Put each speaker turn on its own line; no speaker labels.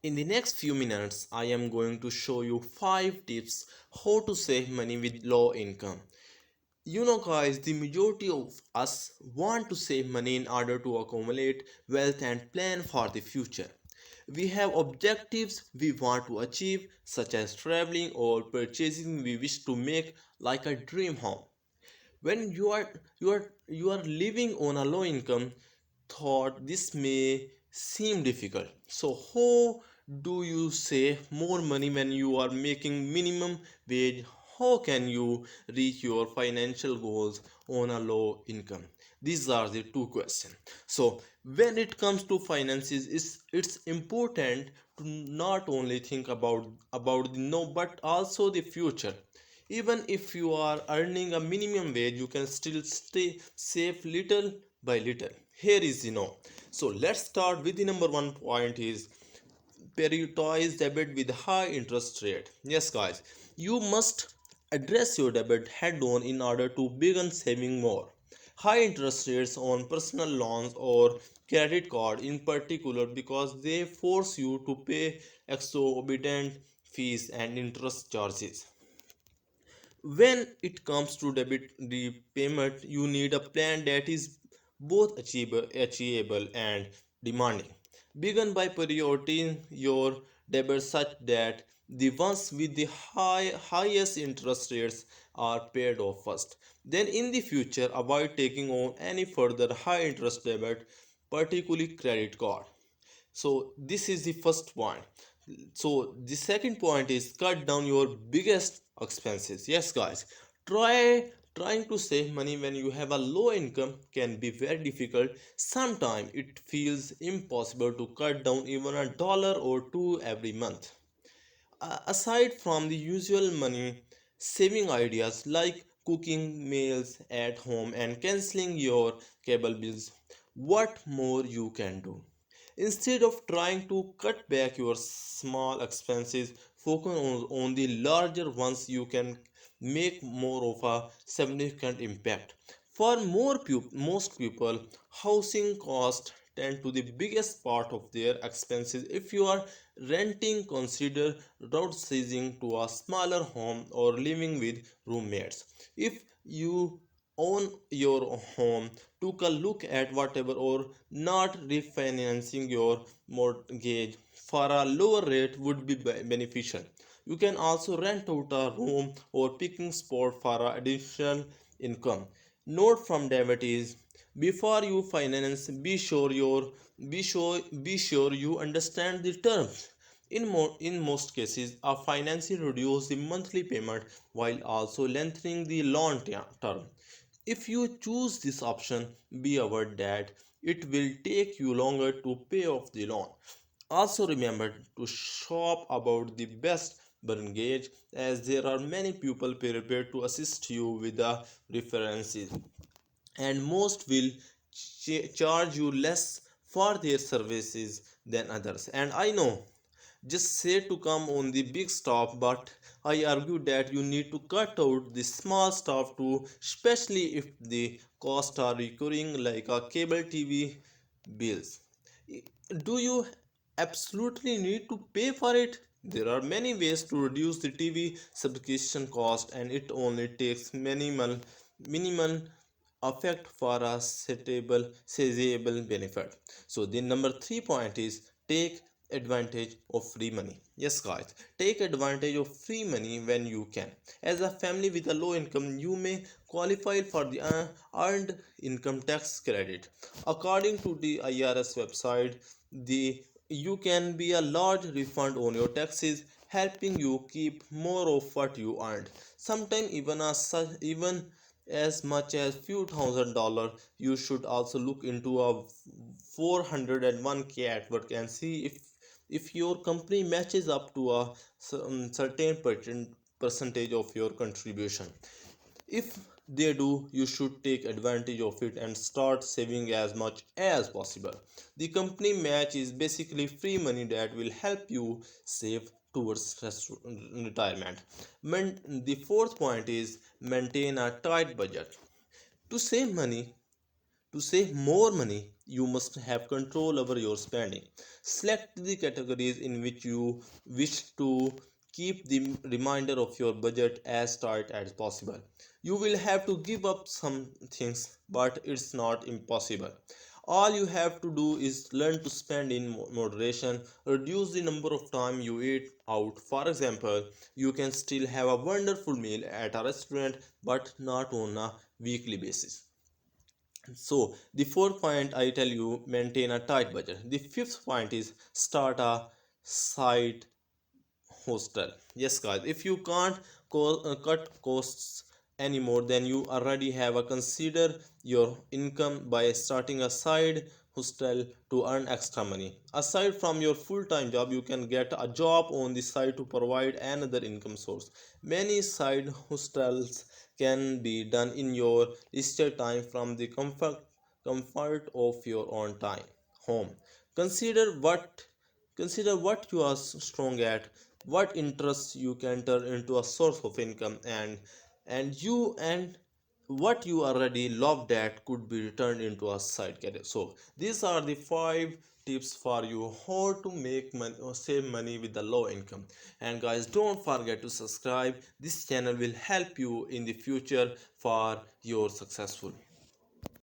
In the next few minutes, I am going to show you 5 tips how to save money with low income. Guys, the majority of us want to save money in order to accumulate wealth and plan for the future. We have objectives we want to achieve, such as traveling or purchasing we wish to make, like a dream home. When you are living on a low income, thought this may seem difficult. So how do you save more money when you are making minimum wage? How can you reach your financial goals on a low income? These are the two questions. So when it comes to finances, it's important to not only think about the no but also the future. Even if you are earning a minimum wage, you can still stay save little by little. Here is so let's start with the number one point is prioritize debit with high interest rate. Yes guys, you must address your debit head on in order to begin saving more. High interest rates on personal loans or credit card in particular, because they force you to pay exorbitant fees and interest charges. When it comes to debit repayment, you need a plan that is both achievable and demanding. Begin by prioritizing your debit such that the ones with the highest interest rates are paid off first. Then in the future, avoid taking on any further high interest debit, particularly credit card. So this is the first point. So the second point is cut down your biggest expenses. Yes guys, trying to save money when you have a low income can be very difficult. Sometimes it feels impossible to cut down even a dollar or two every month. Aside from the usual money saving ideas like cooking meals at home and canceling your cable bills, what more you can do? Instead of trying to cut back your small expenses, focus on the larger ones. You can make more of a significant impact. For most people, housing costs tend to the biggest part of their expenses. If you are renting, consider downsizing to a smaller home or living with roommates. If you own your home, took a look at whatever or not refinancing your mortgage for a lower rate would be beneficial. You can also rent out a room or picking spot for additional income. Note from David is, before you finance, be sure you understand the terms. In most cases, a financier reduces the monthly payment while also lengthening the loan term. If you choose this option, be aware that it will take you longer to pay off the loan. Also remember to shop about the best mortgage, as there are many people prepared to assist you with the references, and most will charge you less for their services than others. And I know, just say to come on the big stuff, but I argue that you need to cut out the small stuff too, especially if the costs are recurring, like a cable TV bills. Do you absolutely need to pay for it? There are many ways to reduce the TV subscription cost, and it only takes minimal effect for a sizable benefit. So the number 3 point is take advantage of free money. Yes guys, take advantage of free money when you can. As a family with a low income, you may qualify for the earned income tax credit. According to the IRS website, the you can be a large refund on your taxes, helping you keep more of what you earned. Sometimes even as much as few $1,000s. You should also look into a 401k at work and see if your company matches up to a certain percentage of your contribution. If they do, you should take advantage of it and start saving as much as possible. The company match is basically free money that will help you save towards retirement. The fourth point is maintain a tight budget. To save money, to save more money, you must have control over your spending. Select the categories in which you wish to keep the remainder of your budget as tight as possible. You will have to give up some things, but it's not impossible. All you have to do is learn to spend in moderation, reduce the number of time you eat out. For example, you can still have a wonderful meal at a restaurant but not on a weekly basis. So the fourth point I tell you, maintain a tight budget. The fifth point is start a side hostel. Yes guys, if you can't cut costs anymore, then you already have a consider your income by starting a side hostel to earn extra money. Aside from your full-time job, you can get a job on the side to provide another income source. Many side hostels can be done in your leisure time from the comfort of your own time home. Consider what you are strong at, what interests you can turn into a source of income, and what you already loved at could be turned into a side career. So these are the five tips for you how to make money or save money with a low income. And guys, don't forget to subscribe. This channel will help you in the future for your successful.